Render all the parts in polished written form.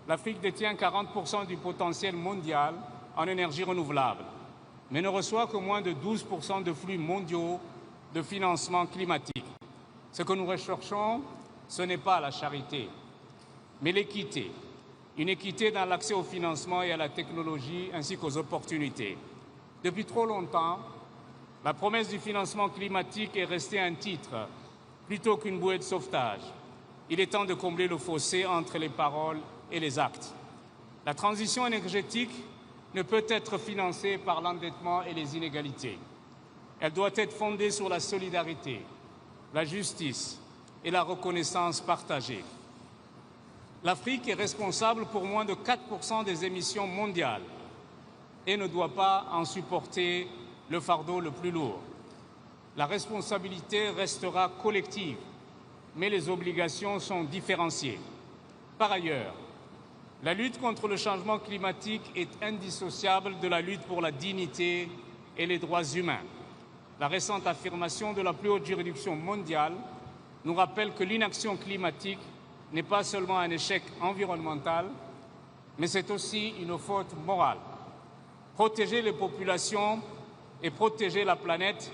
l'Afrique détient 40% du potentiel mondial en énergie renouvelable, mais ne reçoit que moins de 12% de flux mondiaux de financement climatique. Ce que nous recherchons, ce n'est pas la charité, mais l'équité. Une équité dans l'accès au financement et à la technologie ainsi qu'aux opportunités. Depuis trop longtemps, la promesse du financement climatique est restée un titre plutôt qu'une bouée de sauvetage. Il est temps de combler le fossé entre les paroles et les actes. La transition énergétique ne peut être financée par l'endettement et les inégalités. Elle doit être fondée sur la solidarité, la justice et la reconnaissance partagée. L'Afrique est responsable pour moins de 4% des émissions mondiales et ne doit pas en supporter le fardeau le plus lourd. La responsabilité restera collective, mais les obligations sont différenciées. Par ailleurs, la lutte contre le changement climatique est indissociable de la lutte pour la dignité et les droits humains. La récente affirmation de la plus haute juridiction mondiale nous rappelle que l'inaction climatique n'est pas seulement un échec environnemental, mais c'est aussi une faute morale. Protéger les populations et protéger la planète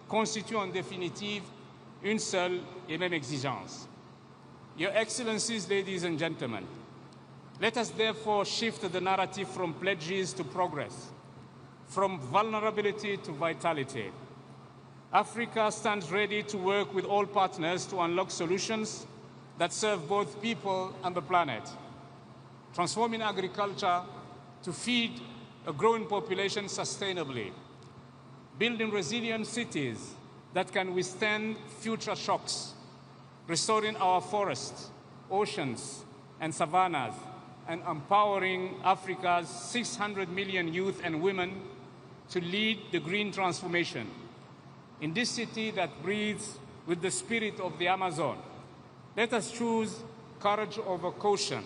constituent en définitive une seule et même exigence. Your Excellencies, ladies and gentlemen, let us therefore shift the narrative from pledges to progress, from vulnerability to vitality. Africa stands ready to work with all partners to unlock solutions that serve both people and the planet, transforming agriculture to feed a growing population sustainably, building resilient cities that can withstand future shocks, restoring our forests, oceans, and savannas, and empowering Africa's 600 million youth and women to lead the green transformation. In this city that breathes with the spirit of the Amazon, let us choose courage over caution.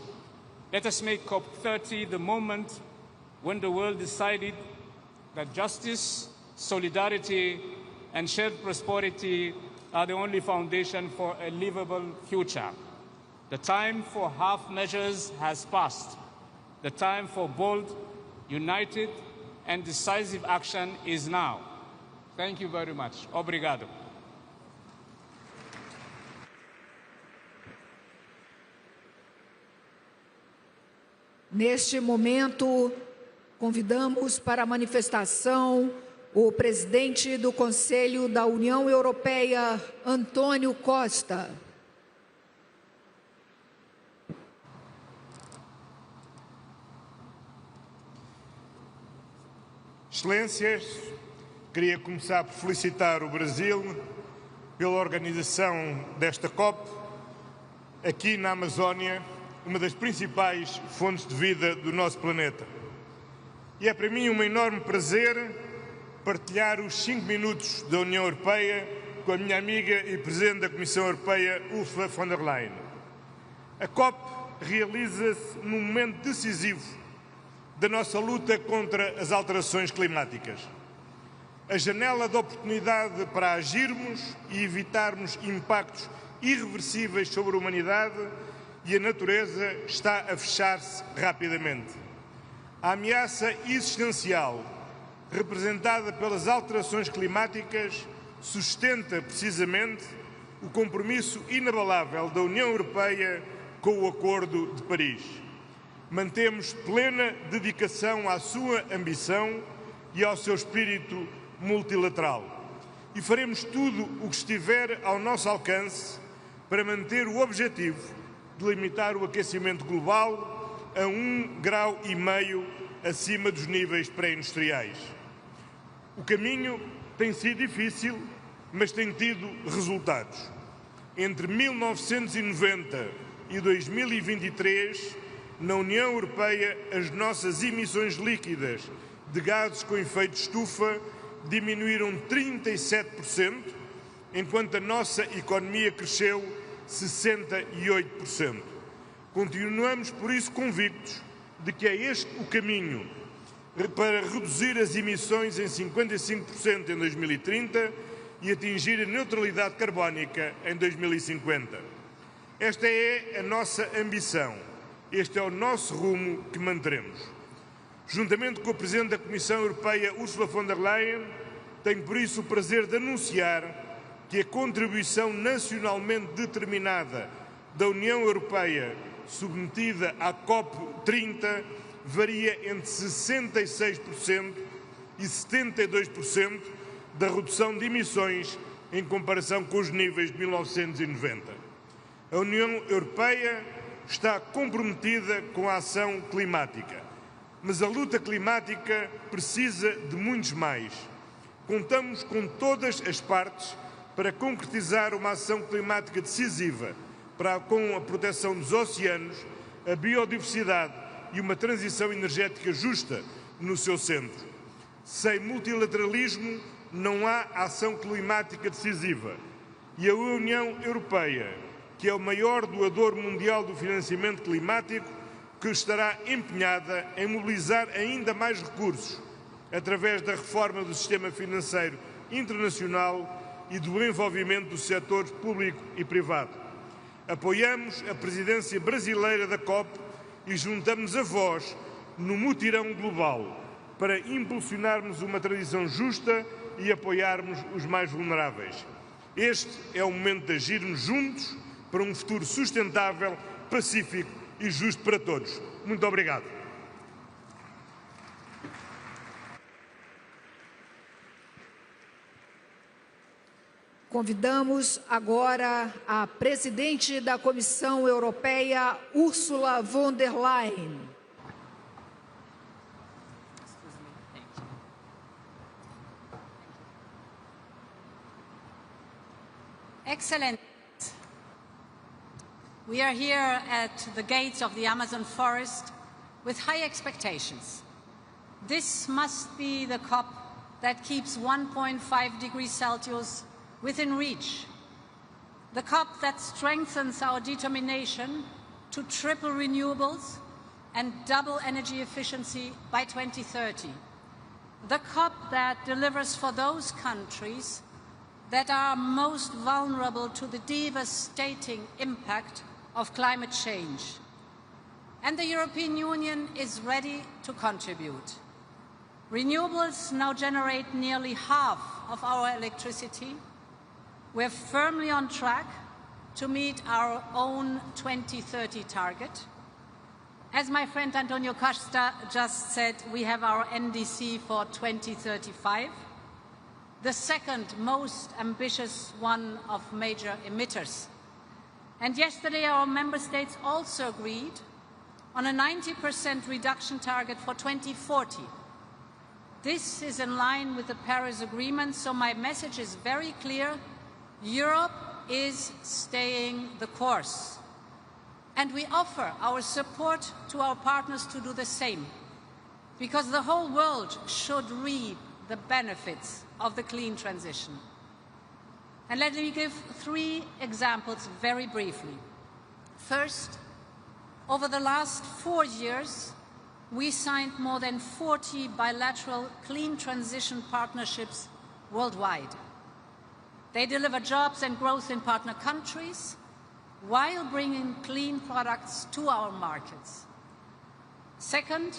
Let us make COP30 the moment when the world decided that justice, solidarity, and shared prosperity are the only foundation for a livable future. The time for half measures has passed. The time for bold, united, and decisive action is now. Thank you very much. Obrigado. Neste momento, convidamos para a manifestação o presidente do Conselho da União Europeia, Antônio Costa. Excelências, queria começar por felicitar o Brasil pela organização desta COP aqui na Amazónia, uma das principais fontes de vida do nosso planeta. E é para mim um enorme prazer partilhar os 5 minutos da União Europeia com a minha amiga e Presidente da Comissão Europeia, Ursula von der Leyen. A COP realiza-se num momento decisivo da nossa luta contra as alterações climáticas. A janela de oportunidade para agirmos e evitarmos impactos irreversíveis sobre a humanidade e a natureza está a fechar-se rapidamente. A ameaça existencial representada pelas alterações climáticas sustenta precisamente o compromisso inabalável da União Europeia com o Acordo de Paris. Mantemos plena dedicação à sua ambição e ao seu espírito multilateral. E faremos tudo o que estiver ao nosso alcance para manter o objetivo de limitar o aquecimento global a 1,5 grau acima dos níveis pré-industriais. O caminho tem sido difícil, mas tem tido resultados. Entre 1990 e 2023, na União Europeia, as nossas emissões líquidas de gases com efeito de estufa diminuíram 37%, enquanto a nossa economia cresceu 68%. Continuamos, por isso, convictos de que é este o caminho para reduzir as emissões em 55% em 2030 e atingir a neutralidade carbónica em 2050. Esta é a nossa ambição Este é o nosso rumo que manteremos. Juntamente com o Presidente da Comissão Europeia, Ursula von der Leyen, tenho por isso o prazer de anunciar que a contribuição nacionalmente determinada da União Europeia submetida à COP30 varia entre 66% e 72% da redução de emissões em comparação com os níveis de 1990. A União Europeia está comprometida com a ação climática, mas a luta climática precisa de muitos mais. Contamos com todas as partes para concretizar uma ação climática decisiva com a proteção dos oceanos, a biodiversidade e uma transição energética justa no seu centro. Sem multilateralismo não há ação climática decisiva e a União Europeia, que é o maior doador mundial do financiamento climático, que estará empenhada em mobilizar ainda mais recursos através da reforma do sistema financeiro internacional e do envolvimento dos setores público e privado. Apoiamos a presidência brasileira da COP e juntamos a voz no mutirão global para impulsionarmos uma transição justa e apoiarmos os mais vulneráveis. Este é o momento de agirmos juntos para um futuro sustentável, pacífico e justo para todos. Muito obrigado. Convidamos agora a presidente da Comissão Europeia, Ursula von der Leyen. Excellent. We are here at the gates of the Amazon forest with high expectations. This must be the COP that keeps 1.5 degrees Celsius within reach. The COP that strengthens our determination to triple renewables and double energy efficiency by 2030. The COP that delivers for those countries that are most vulnerable to the devastating impact of climate change. And the European Union is ready to contribute. Renewables now generate nearly half of our electricity. We're firmly on track to meet our own 2030 target. As my friend Antonio Costa just said, we have our NDC for 2035, the second most ambitious one of major emitters. And yesterday our member states also agreed on a 90% reduction target for 2040. This is in line with the Paris Agreement, so my message is very clear. Europe is staying the course. And we offer our support to our partners to do the same, because the whole world should reap the benefits of the clean transition. And let me give 3 examples very briefly. First, over the last 4 years, we signed more than 40 bilateral clean transition partnerships worldwide. They deliver jobs and growth in partner countries while bringing clean products to our markets. Second,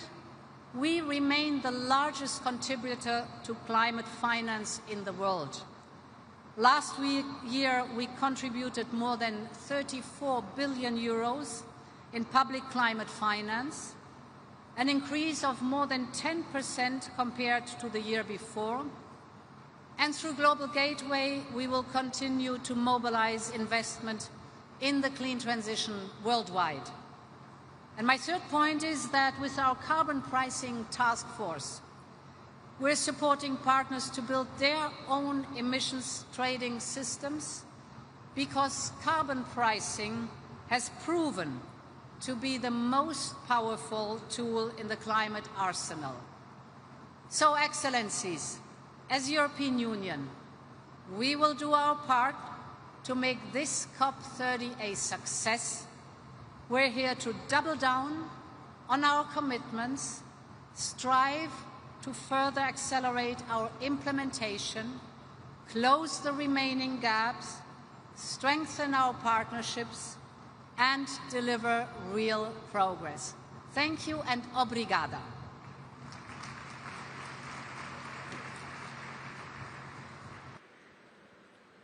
we remain the largest contributor to climate finance in the world. Last year, we contributed more than 34 billion euros in public climate finance, an increase of more than 10% compared to the year before. And through Global Gateway, we will continue to mobilize investment in the clean transition worldwide. And my third point is that with our carbon pricing task force, we're supporting partners to build their own emissions trading systems, because carbon pricing has proven to be the most powerful tool in the climate arsenal. So, Excellencies, as European Union, we will do our part to make this COP30 a success. We're here to double down on our commitments, strive to further accelerate our implementation, close the remaining gaps, strengthen our partnerships, and deliver real progress. Thank you and obrigada.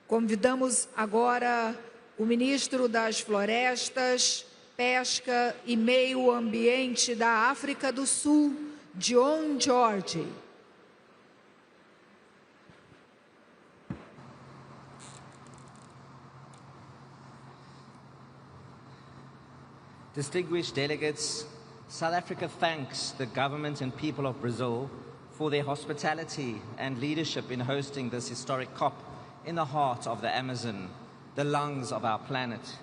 Convidamos agora o ministro das Florestas, Pesca e Meio Ambiente da África do Sul, John George. Distinguished delegates, South Africa thanks the government and people of Brazil for their hospitality and leadership in hosting this historic COP in the heart of the Amazon, the lungs of our planet.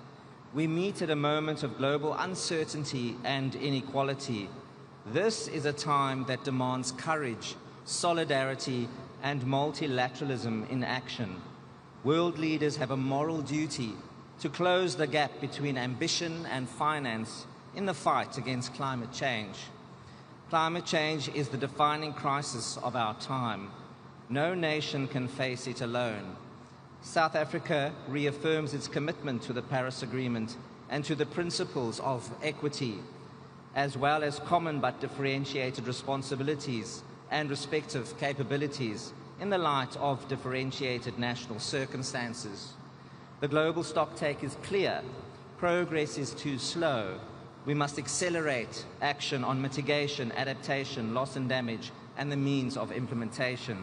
We meet at a moment of global uncertainty and inequality. This is a time that demands courage, solidarity, and multilateralism in action. World leaders have a moral duty to close the gap between ambition and finance in the fight against climate change. Climate change is the defining crisis of our time. No nation can face it alone. South Africa reaffirms its commitment to the Paris Agreement and to the principles of equity, as well as common but differentiated responsibilities and respective capabilities in the light of differentiated national circumstances. The global stocktake is clear. Progress is too slow. We must accelerate action on mitigation, adaptation, loss and damage, and the means of implementation.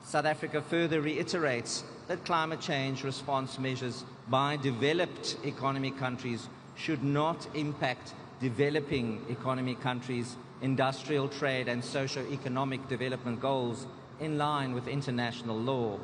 South Africa further reiterates that climate change response measures by developed economy countries should not impact developing economy countries' industrial, trade, and socio-economic development goals in line with international law.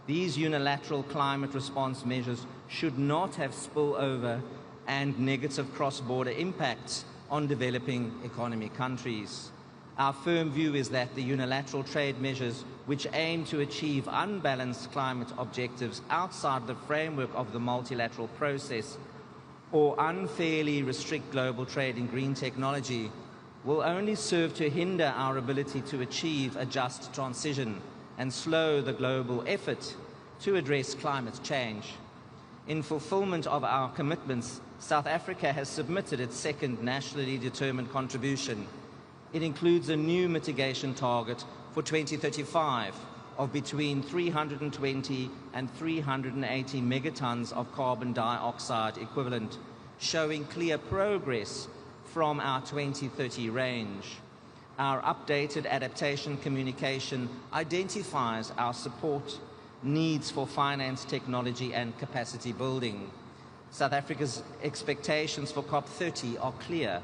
These unilateral climate response measures should not have spillover and negative cross-border impacts on developing economy countries. Our firm view is that the unilateral trade measures which aim to achieve unbalanced climate objectives outside the framework of the multilateral process or unfairly restrict global trade in green technology will only serve to hinder our ability to achieve a just transition and slow the global effort to address climate change. In fulfillment of our commitments, South Africa has submitted its second nationally determined contribution. It includes a new mitigation target for 2035 of between 320 and 380 megatons of carbon dioxide equivalent, showing clear progress from our 2030 range. Our updated adaptation communication identifies our support needs for finance, technology, and capacity building. South Africa's expectations for COP30 are clear.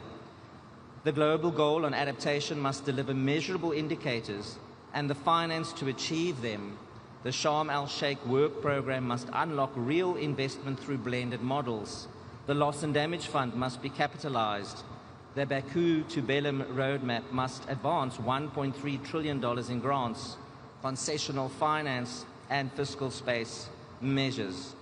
The global goal on adaptation must deliver measurable indicators and the finance to achieve them. The Sharm el-Sheikh work program must unlock real investment through blended models. The Loss and Damage Fund must be capitalized. The Baku to Belém roadmap must advance $1.3 trillion in grants, concessional finance, and fiscal space measures.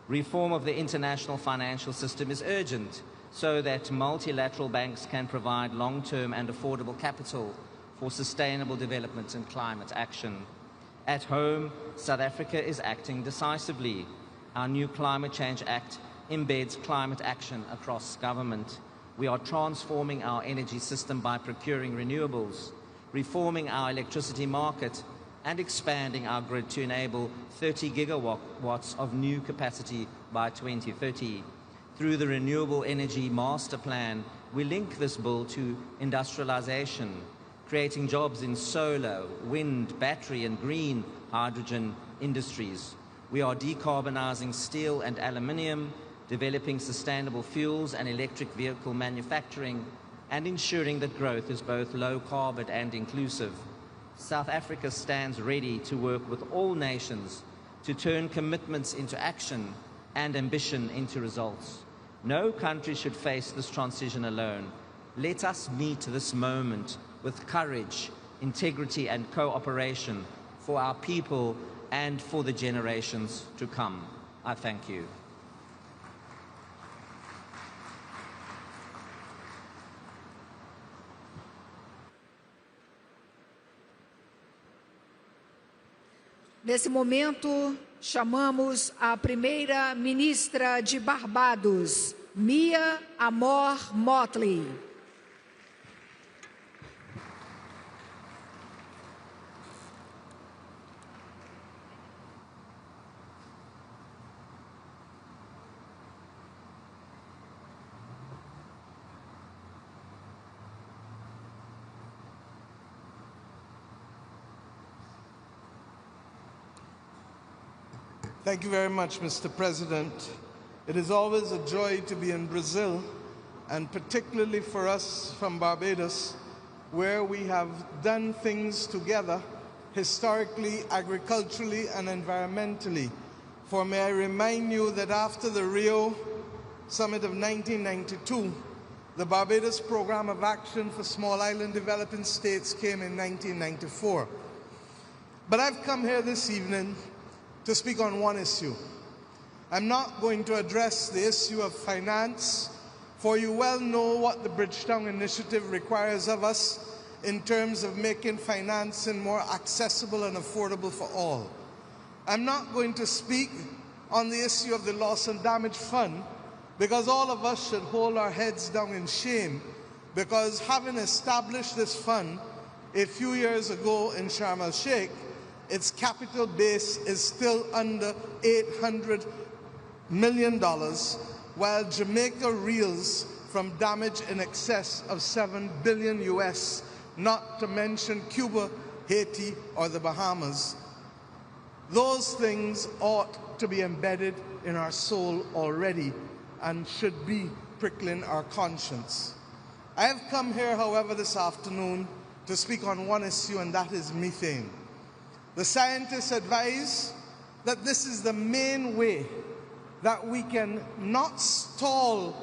Reform of the international financial system is urgent so that multilateral banks can provide long-term and affordable capital for sustainable development and climate action. At home, South Africa is acting decisively. Our new Climate Change Act embeds climate action across government. We are transforming our energy system by procuring renewables, reforming our electricity market, and expanding our grid to enable 30 gigawatts of new capacity by 2030. Through the Renewable Energy Master Plan, we link this bill to industrialization, creating jobs in solar, wind, battery, and green hydrogen industries. We are decarbonizing steel and aluminium, developing sustainable fuels and electric vehicle manufacturing, and ensuring that growth is both low carbon and inclusive. South Africa stands ready to work with all nations to turn commitments into action and ambition into results. No country should face this transition alone. Let us meet this moment with courage, integrity, and cooperation for our people and for the generations to come. I thank you. Nesse momento, chamamos a primeira ministra de Barbados, Mia Amor Motley. Thank you very much, Mr. President. It is always a joy to be in Brazil, and particularly for us from Barbados, where we have done things together, historically, agriculturally, and environmentally. For may I remind you that after the Rio Summit of 1992, the Barbados Program of Action for Small Island Developing States came in 1994. But I've come here this evening to speak on one issue. I'm not going to address the issue of finance, for you well know what the Bridgetown Initiative requires of us in terms of making financing more accessible and affordable for all. I'm not going to speak on the issue of the Loss and Damage Fund, because all of us should hold our heads down in shame, because having established this fund a few years ago in Sharm el-Sheikh, its capital base is still under $800 million, while Jamaica reels from damage in excess of $7 billion US, not to mention Cuba, Haiti, or the Bahamas. Those things ought to be embedded in our soul already and should be prickling our conscience. I have come here, however, this afternoon to speak on one issue, and that is methane. The scientists advise that this is the main way that we can not stall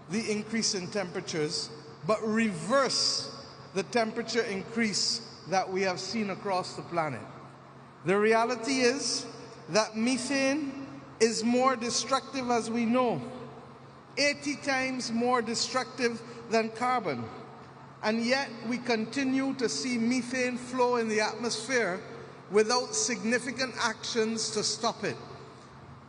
the increase in temperatures, but reverse the temperature increase that we have seen across the planet. The reality is that methane is more destructive, as we know, 80 times more destructive than carbon. And yet we continue to see methane flow in the atmosphere without significant actions to stop it.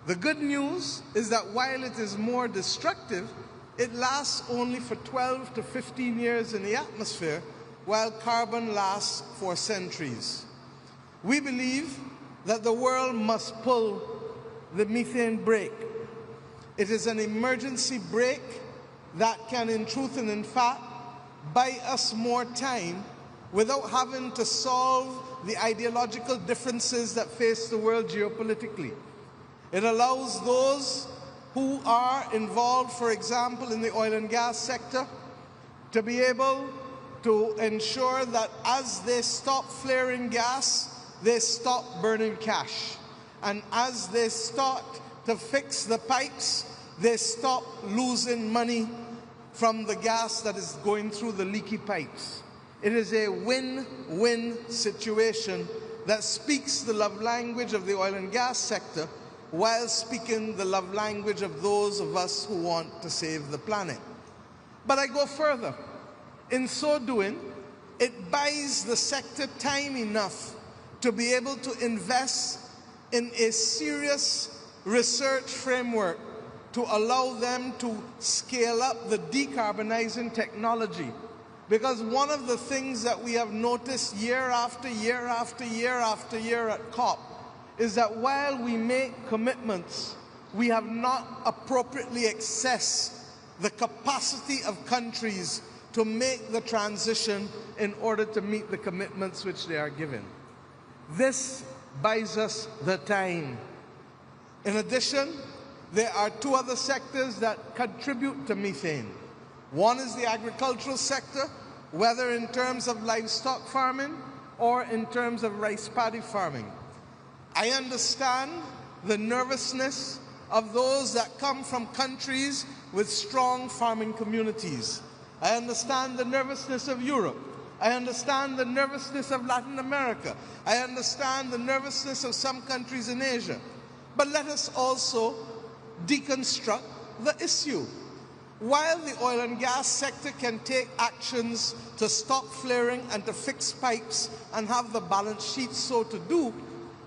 The good news is that while it is more destructive, it lasts only for 12 to 15 years in the atmosphere, while carbon lasts for centuries. We believe that the world must pull the methane brake. It is an emergency brake that can, in truth and in fact, buy us more time without having to solve the ideological differences that face the world geopolitically. It allows those who are involved, for example, in the oil and gas sector, to be able to ensure that as they stop flaring gas, they stop burning cash. And as they start to fix the pipes, they stop losing money from the gas that is going through the leaky pipes. It is a win-win situation that speaks the love language of the oil and gas sector while speaking the love language of those of us who want to save the planet. But I go further. In so doing, it buys the sector time enough to be able to invest in a serious research framework to allow them to scale up the decarbonizing technology. Because one of the things that we have noticed year after year after year after year at COP is that while we make commitments, we have not appropriately assessed the capacity of countries to make the transition in order to meet the commitments which they are given. This buys us the time. In addition, there are two other sectors that contribute to methane. One is the agricultural sector, whether in terms of livestock farming or in terms of rice paddy farming. I understand the nervousness of those that come from countries with strong farming communities. I understand the nervousness of Europe. I understand the nervousness of Latin America. I understand the nervousness of some countries in Asia. But let us also deconstruct the issue. While the oil and gas sector can take actions to stop flaring and to fix pipes and have the balance sheet so to do,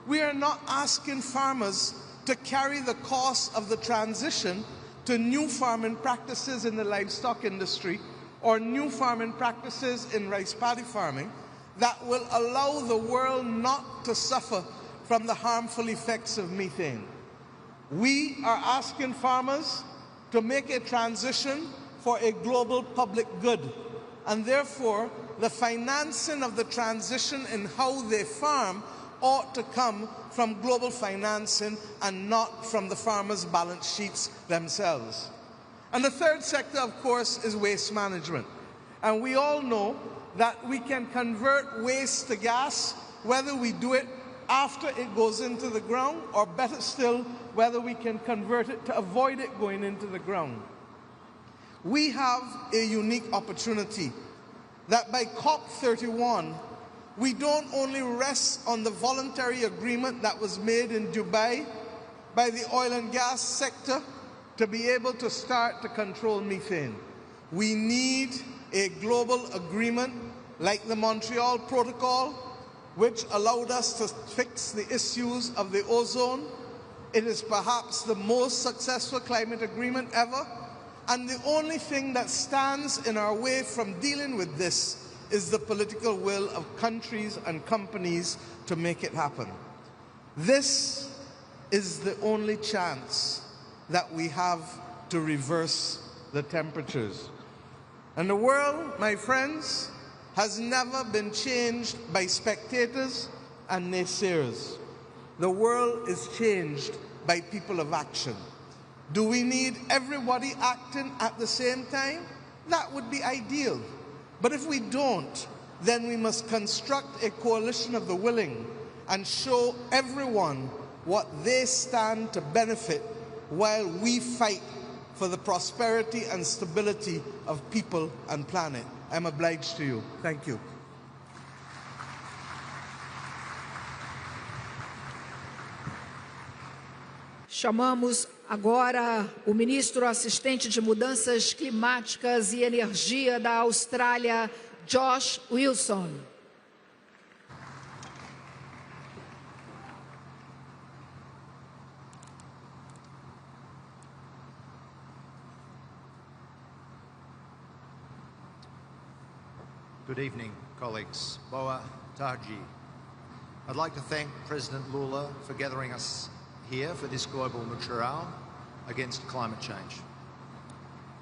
we are not asking farmers to carry the cost of the transition to to new farming practices in the livestock industry or new farming practices in rice paddy farming that will allow the world not to suffer from the harmful effects of methane. We are asking farmers to make a transition for a global public good, and therefore the financing of the transition in how they farm ought to come from global financing and not from the farmers' balance sheets themselves. And the third sector, of course, is waste management. And we all know that we can convert waste to gas, whether we do it after it goes into the ground, or better still, whether we can convert it to avoid it going into the ground. We have a unique opportunity that by COP31, we don't only rest on the voluntary agreement that was made in Dubai by the oil and gas sector to be able to start to control methane. We need a global agreement like the Montreal Protocol, which allowed us to fix the issues of the ozone. It is perhaps the most successful climate agreement ever, and the only thing that stands in our way from dealing with this is the political will of countries and companies to make it happen. This is the only chance that we have to reverse the temperatures. And the world, my friends, has never been changed by spectators and naysayers. The world is changed by people of action. Do we need everybody acting at the same time? That would be ideal. But if we don't, then we must construct a coalition of the willing and show everyone what they stand to benefit while we fight for the prosperity and stability of people and planet. I'm obliged to you. Thank you. Chamamos agora o ministro assistente de Mudanças Climáticas e Energia da Austrália, Josh Wilson. Good evening, colleagues. Boa tarde. I'd like to thank President Lula for gathering us here for this global mutirão against climate change.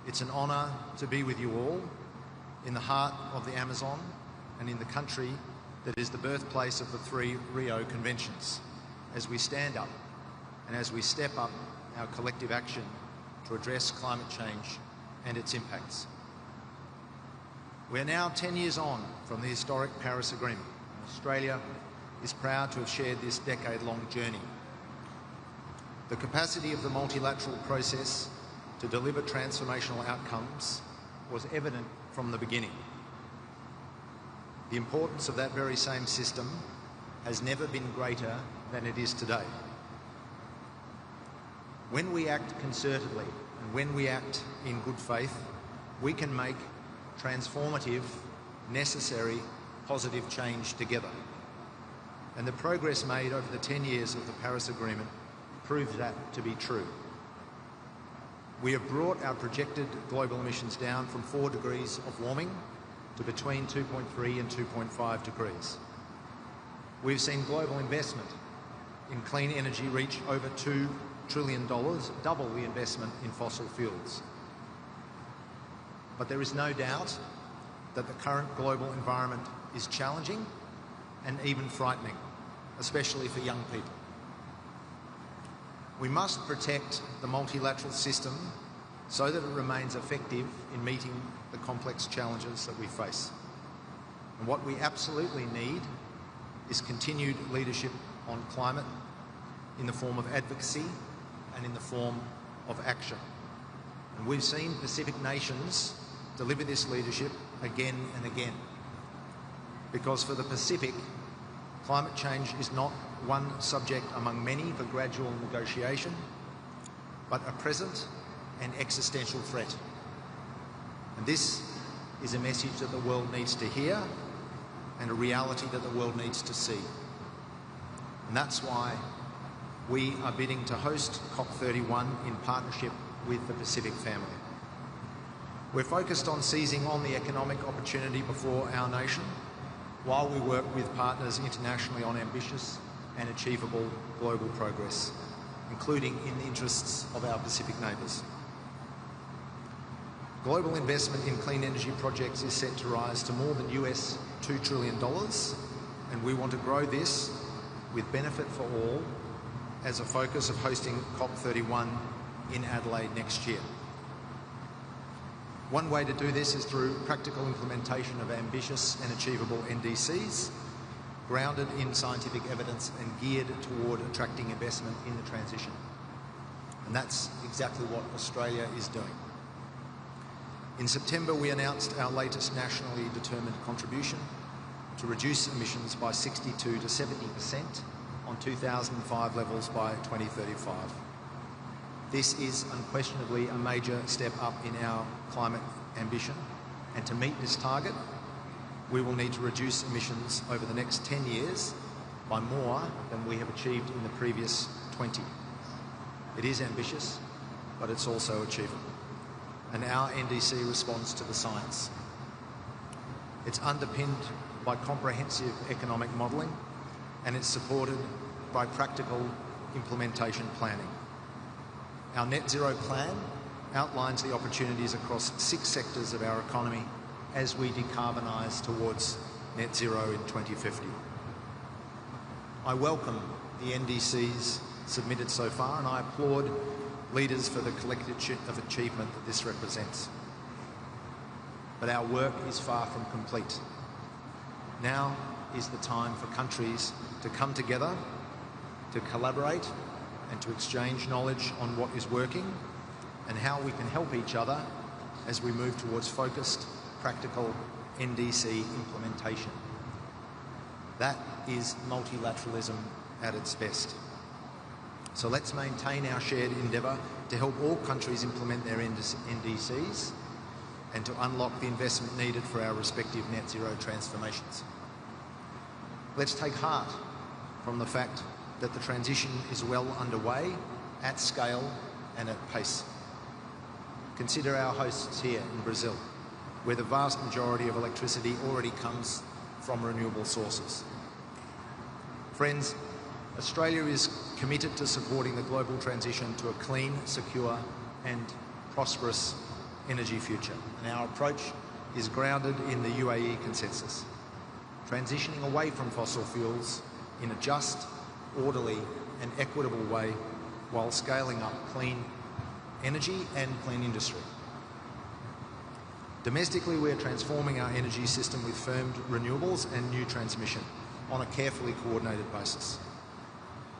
It's an honour to be with you all in the heart of the Amazon and in the country that is the birthplace of the 3 Rio Conventions, as we stand up and as we step up our collective action to address climate change and its impacts. We are now 10 years on from the historic Paris Agreement. Australia is proud to have shared this decade-long journey. The capacity of the multilateral process to deliver transformational outcomes was evident from the beginning. The importance of that very same system has never been greater than it is today. When we act concertedly and when we act in good faith, we can make transformative, necessary, positive change together. And the progress made over the 10 years of the Paris Agreement proves that to be true. We have brought our projected global emissions down from 4 degrees of warming to between 2.3 and 2.5 degrees. We've seen global investment in clean energy reach over $2 trillion, double the investment in fossil fuels. But there is no doubt that the current global environment is challenging and even frightening, especially for young people. We must protect the multilateral system so that it remains effective in meeting the complex challenges that we face. And what we absolutely need is continued leadership on climate in the form of advocacy and in the form of action. And we've seen Pacific nations deliver this leadership again and again. Because for the Pacific, climate change is not one subject among many for gradual negotiation, but a present and existential threat. And this is a message that the world needs to hear and a reality that the world needs to see. And that's why we are bidding to host COP31 in partnership with the Pacific family. We're focused on seizing on the economic opportunity before our nation while we work with partners internationally on ambitious and achievable global progress, including in the interests of our Pacific neighbours. Global investment in clean energy projects is set to rise to more than US $2 trillion, and we want to grow this with benefit for all as a focus of hosting COP31 in Adelaide next year. One way to do this is through practical implementation of ambitious and achievable NDCs, grounded in scientific evidence and geared toward attracting investment in the transition. And that's exactly what Australia is doing. In September, we announced our latest nationally determined contribution to reduce emissions by 62 to 70% on 2005 levels by 2035. This is unquestionably a major step up in our climate ambition, and to meet this target, we will need to reduce emissions over the next 10 years by more than we have achieved in the previous 20. It is ambitious, but it's also achievable. And our NDC responds to the science. It's underpinned by comprehensive economic modelling, and it's supported by practical implementation planning. Our net zero plan outlines the opportunities across 6 sectors of our economy as we decarbonise towards net zero in 2050. I welcome the NDCs submitted so far, and I applaud leaders for the collective achievement that this represents. But our work is far from complete. Now is the time for countries to come together, to collaborate and to exchange knowledge on what is working and how we can help each other as we move towards focused, practical NDC implementation. That is multilateralism at its best. So let's maintain our shared endeavour to help all countries implement their NDCs and to unlock the investment needed for our respective net zero transformations. Let's take heart from the fact that the transition is well underway, at scale and at pace. Consider our hosts here in Brazil, where the vast majority of electricity already comes from renewable sources. Friends, Australia is committed to supporting the global transition to a clean, secure and prosperous energy future. And our approach is grounded in the UAE consensus, transitioning away from fossil fuels in a just, orderly and equitable way while scaling up clean energy and clean industry. Domestically, we are transforming our energy system with firmed renewables and new transmission on a carefully coordinated basis.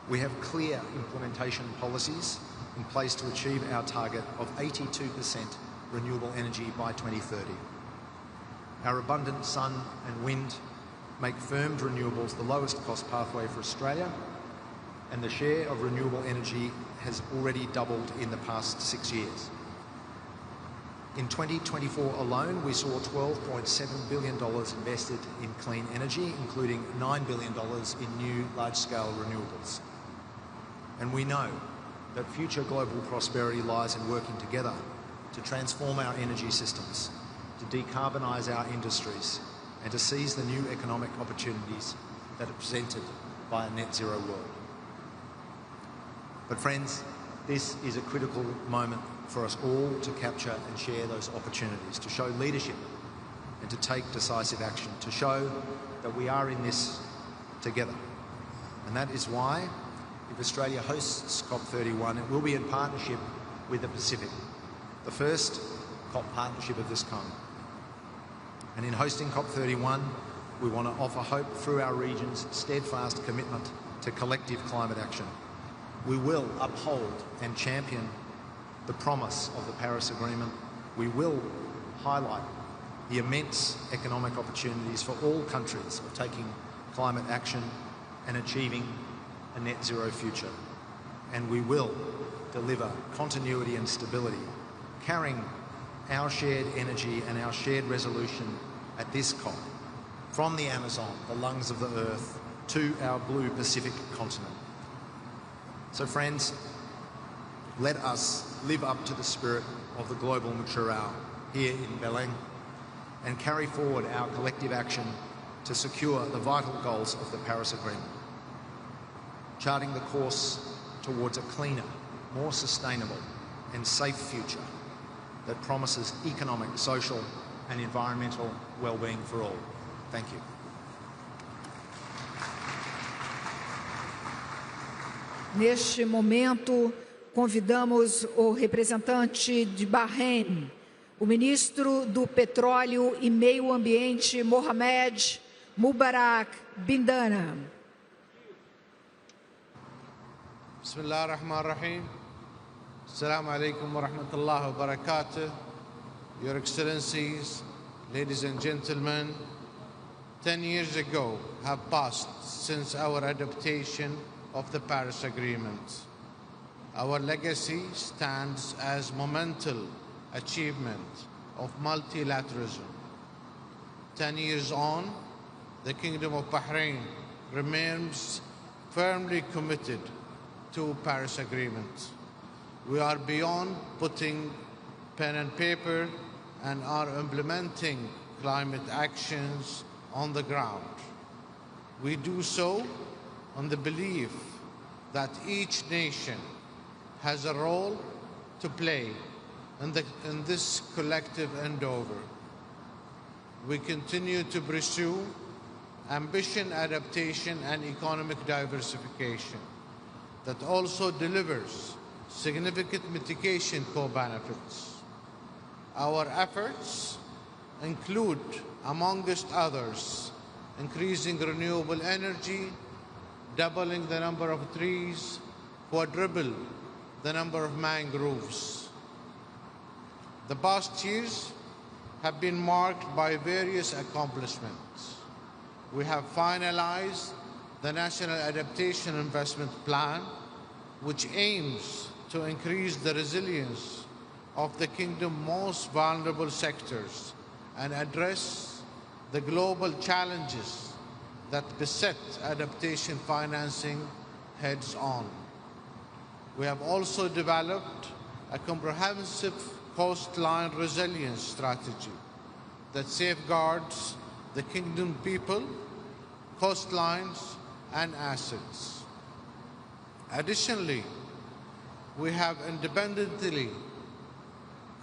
We have clear implementation policies in place to achieve our target of 82% renewable energy by 2030. Our abundant sun and wind make firmed renewables the lowest cost pathway for Australia, and the share of renewable energy has already doubled in the past 6 years. In 2024 alone, we saw $12.7 billion invested in clean energy, including $9 billion in new large-scale renewables. And we know that future global prosperity lies in working together to transform our energy systems, to decarbonise our industries, and to seize the new economic opportunities that are presented by a net zero world. But friends, this is a critical moment for us all to capture and share those opportunities, to show leadership and to take decisive action, to show that we are in this together. And that is why, if Australia hosts COP31, it will be in partnership with the Pacific, the first COP partnership of this kind. And in hosting COP31, we want to offer hope through our region's steadfast commitment to collective climate action. We will uphold and champion the promise of the Paris Agreement. We will highlight the immense economic opportunities for all countries of taking climate action and achieving a net zero future. And we will deliver continuity and stability, carrying our shared energy and our shared resolution at this COP from the Amazon, the lungs of the earth, to our blue Pacific continent. So friends, let us live up to the spirit of the global Machurao here in Belém and carry forward our collective action to secure the vital goals of the Paris Agreement, charting the course towards a cleaner, more sustainable and safe future that promises economic, social and environmental well-being for all. Thank you. Neste momento, convidamos o representante de Bahrein, o ministro do Petróleo e Meio Ambiente, Mohamed Mubarak Bindana. Bismillah ar-Rahman ar-Rahim. Assalamu alaikum wa rahmatullahi wa barakatuh. Your Excellencies, ladies and gentlemen, 10 years ago have passed since our adoption of the Paris Agreement. Our legacy stands as monumental achievement of multilateralism. 10 years on, the Kingdom of Bahrain remains firmly committed to Paris Agreement. We are beyond putting pen and paper and are implementing climate actions on the ground. We do so on the belief that each nation has a role to play in this collective endeavor. We continue to pursue ambition, adaptation, and economic diversification that also delivers significant mitigation co-benefits. Our efforts include, amongst others, increasing renewable energy, doubling the number of trees, quadruple the number of mangroves. The past years have been marked by various accomplishments. We have finalized the National Adaptation Investment Plan, which aims to increase the resilience of the Kingdom's most vulnerable sectors and address the global challenges that beset adaptation financing heads-on. We have also developed a comprehensive coastline resilience strategy that safeguards the Kingdom people, coastlines, and assets. Additionally, we have independently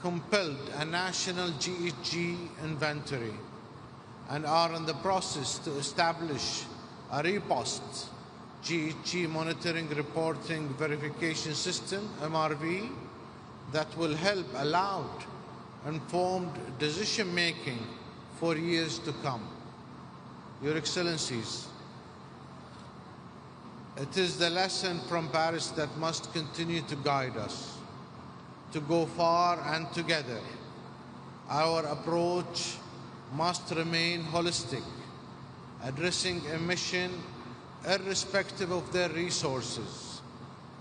compiled a national GHG inventory and are in the process to establish a robust GHG monitoring, reporting, verification system, MRV, that will help allow informed decision-making for years to come. Your Excellencies, it is the lesson from Paris that must continue to guide us, to go far and together. Our approach must remain holistic, addressing emission irrespective of their resources.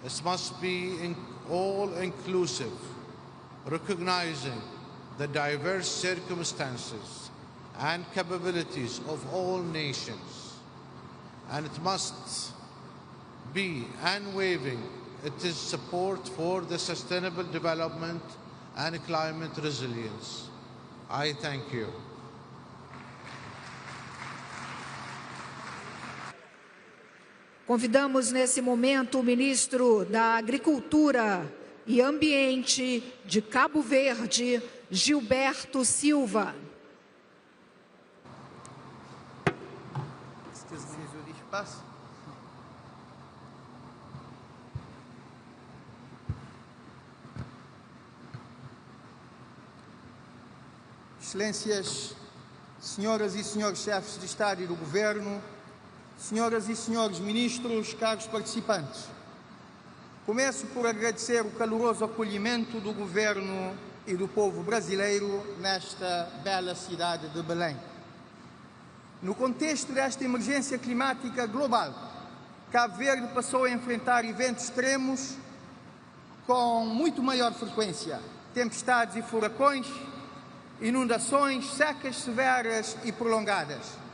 It must be all-inclusive, recognizing the diverse circumstances and capabilities of all nations. And it must be unwavering. It is support for the sustainable development and climate resilience. I thank you. Convidamos nesse momento o ministro da Agricultura e Ambiente de Cabo Verde, Gilberto Silva. Excelências, senhoras e senhores chefes de Estado e do Governo, senhoras e senhores ministros, caros participantes, começo por agradecer o caloroso acolhimento do Governo e do povo brasileiro nesta bela cidade de Belém. No contexto desta emergência climática global, Cabo Verde passou a enfrentar eventos extremos com muito maior frequência, tempestades e furacões, inundações, secas severas e prolongadas.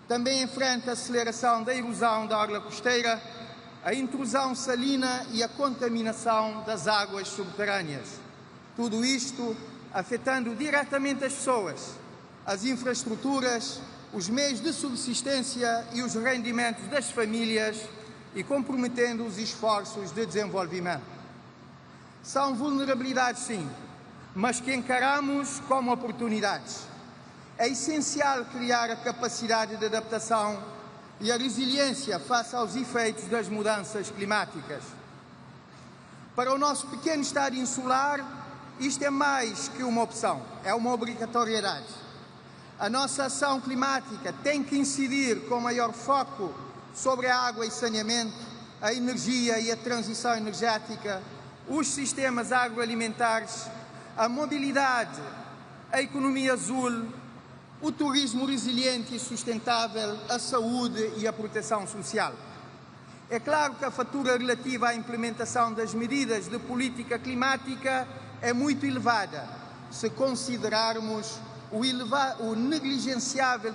Também enfrenta a aceleração da erosão da orla costeira, a intrusão salina e a contaminação das águas subterrâneas. Tudo isto afetando diretamente as pessoas, as infraestruturas, os meios de subsistência e os rendimentos das famílias e comprometendo os esforços de desenvolvimento. São vulnerabilidades, sim, mas que encaramos como oportunidades. É essencial criar a capacidade de adaptação e a resiliência face aos efeitos das mudanças climáticas. Para o nosso pequeno Estado insular, isto é mais que uma opção, é uma obrigatoriedade. A nossa ação climática tem que incidir com maior foco sobre a água e saneamento, a energia e a transição energética, os sistemas agroalimentares, a mobilidade, a economia azul, o turismo resiliente e sustentável, a saúde e a proteção social. É claro que a fatura relativa à implementação das medidas de política climática é muito elevada, se considerarmos o negligenciável